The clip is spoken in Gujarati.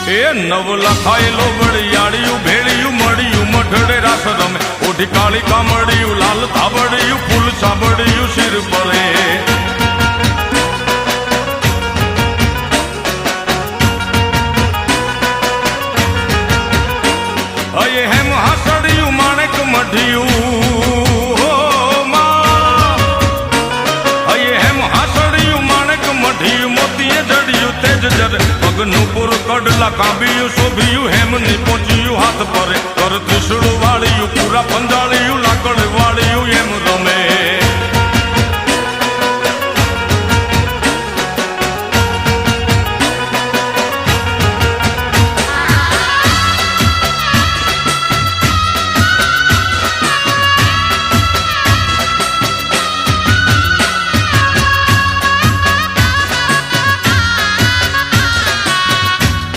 એ નવ લખાયેલો વડિયાળિયું ભેળિયું મળ્યું મઢડે રાસ રમે ઓઢી કાળી કામડિયું લાલ ધાબડિયું ફૂલ સાબડિયું શિર પરે અયે હેમ હાસડિયું માણેક મઢિયું પગનું પુર કડલા કાંબિયું શોભિયું હેમની પહોંચ્યું હાથ પરે કર ત્રિશુળ વાળિયું પૂરા પંજાળિયું લાકડ વાળિયું એમ રમે